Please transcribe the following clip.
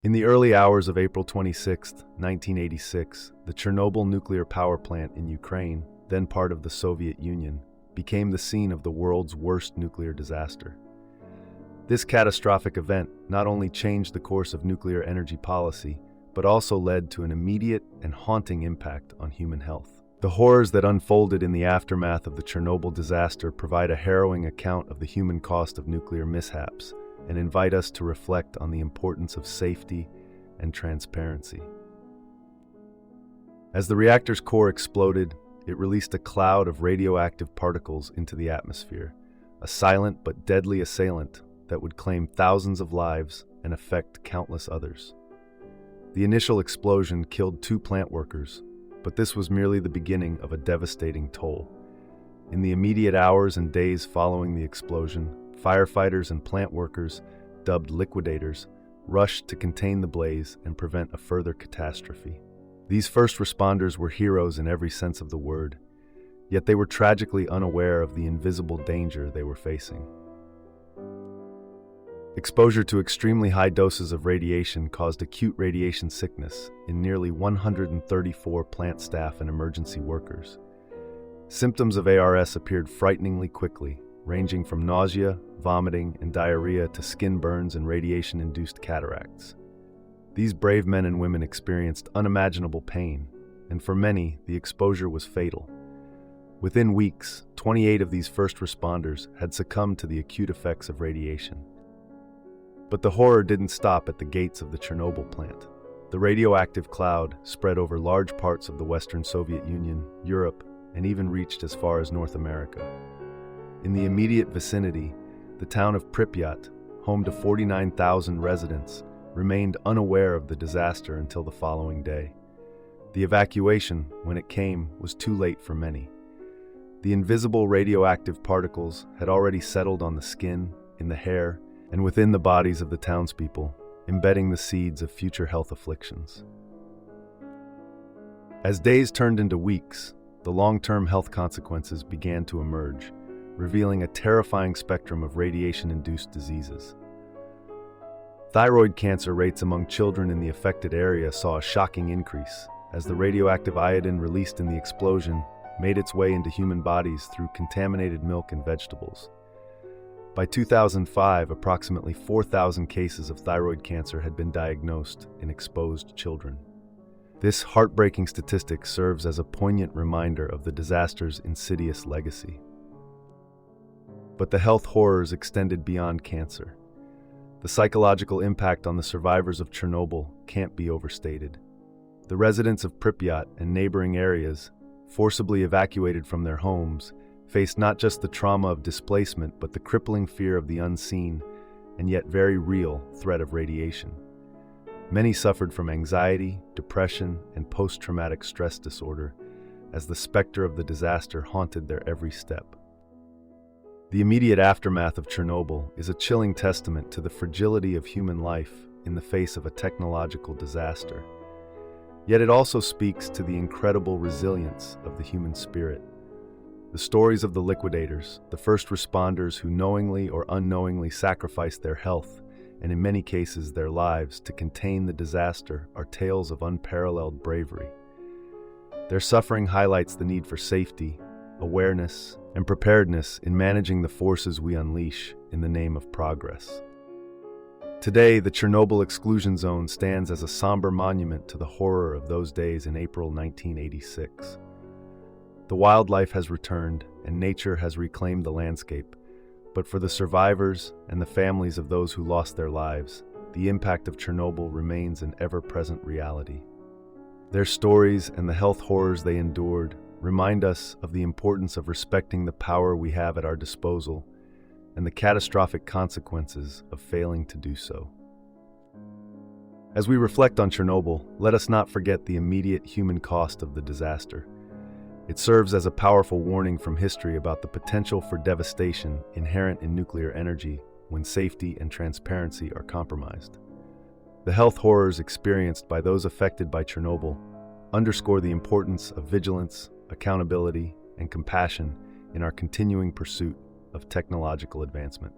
In the early hours of April 26, 1986, the Chernobyl nuclear power plant in Ukraine, then part of the Soviet Union, became the scene of the world's worst nuclear disaster. This catastrophic event not only changed the course of nuclear energy policy, but also led to an immediate and haunting impact on human health. The horrors that unfolded in the aftermath of the Chernobyl disaster provide a harrowing account of the human cost of nuclear mishaps and invite us to reflect on the importance of safety and transparency. As the reactor's core exploded, it released a cloud of radioactive particles into the atmosphere, a silent but deadly assailant that would claim thousands of lives and affect countless others. The initial explosion killed 2 plant workers, but this was merely the beginning of a devastating toll. In the immediate hours and days following the explosion, firefighters and plant workers, dubbed liquidators, rushed to contain the blaze and prevent a further catastrophe. These first responders were heroes in every sense of the word, yet they were tragically unaware of the invisible danger they were facing. Exposure to extremely high doses of radiation caused acute radiation sickness in nearly 134 plant staff and emergency workers. Symptoms of ARS appeared frighteningly quickly, ranging from nausea, vomiting, and diarrhea to skin burns and radiation-induced cataracts. These brave men and women experienced unimaginable pain, and for many, the exposure was fatal. Within weeks, 28 of these first responders had succumbed to the acute effects of radiation. But the horror didn't stop at the gates of the Chernobyl plant. The radioactive cloud spread over large parts of the Western Soviet Union, Europe, and even reached as far as North America. In the immediate vicinity, the town of Pripyat, home to 49,000 residents, remained unaware of the disaster until the following day. The evacuation, when it came, was too late for many. The invisible radioactive particles had already settled on the skin, in the hair, and within the bodies of the townspeople, embedding the seeds of future health afflictions. As days turned into weeks, the long-term health consequences began to emerge, revealing a terrifying spectrum of radiation-induced diseases. Thyroid cancer rates among children in the affected area saw a shocking increase, as the radioactive iodine released in the explosion made its way into human bodies through contaminated milk and vegetables. By 2005, approximately 4,000 cases of thyroid cancer had been diagnosed in exposed children. This heartbreaking statistic serves as a poignant reminder of the disaster's insidious legacy. But the health horrors extended beyond cancer. The psychological impact on the survivors of Chernobyl can't be overstated. The residents of Pripyat and neighboring areas, forcibly evacuated from their homes, faced not just the trauma of displacement, but the crippling fear of the unseen, and yet very real, threat of radiation. Many suffered from anxiety, depression, and post-traumatic stress disorder, as the specter of the disaster haunted their every step. The immediate aftermath of Chernobyl is a chilling testament to the fragility of human life in the face of a technological disaster. Yet it also speaks to the incredible resilience of the human spirit. The stories of the liquidators, the first responders who knowingly or unknowingly sacrificed their health, and in many cases their lives, to contain the disaster, are tales of unparalleled bravery. Their suffering highlights the need for safety, awareness, and preparedness in managing the forces we unleash in the name of progress. Today, the Chernobyl exclusion zone stands as a somber monument to the horror of those days in April 1986. The wildlife has returned, and nature has reclaimed the landscape, but for the survivors and the families of those who lost their lives, the impact of Chernobyl remains an ever-present reality. Their stories and the health horrors they endured remind us of the importance of respecting the power we have at our disposal and the catastrophic consequences of failing to do so. As we reflect on Chernobyl, let us not forget the immediate human cost of the disaster. It serves as a powerful warning from history about the potential for devastation inherent in nuclear energy when safety and transparency are compromised. The health horrors experienced by those affected by Chernobyl underscore the importance of vigilance, accountability, and compassion in our continuing pursuit of technological advancement.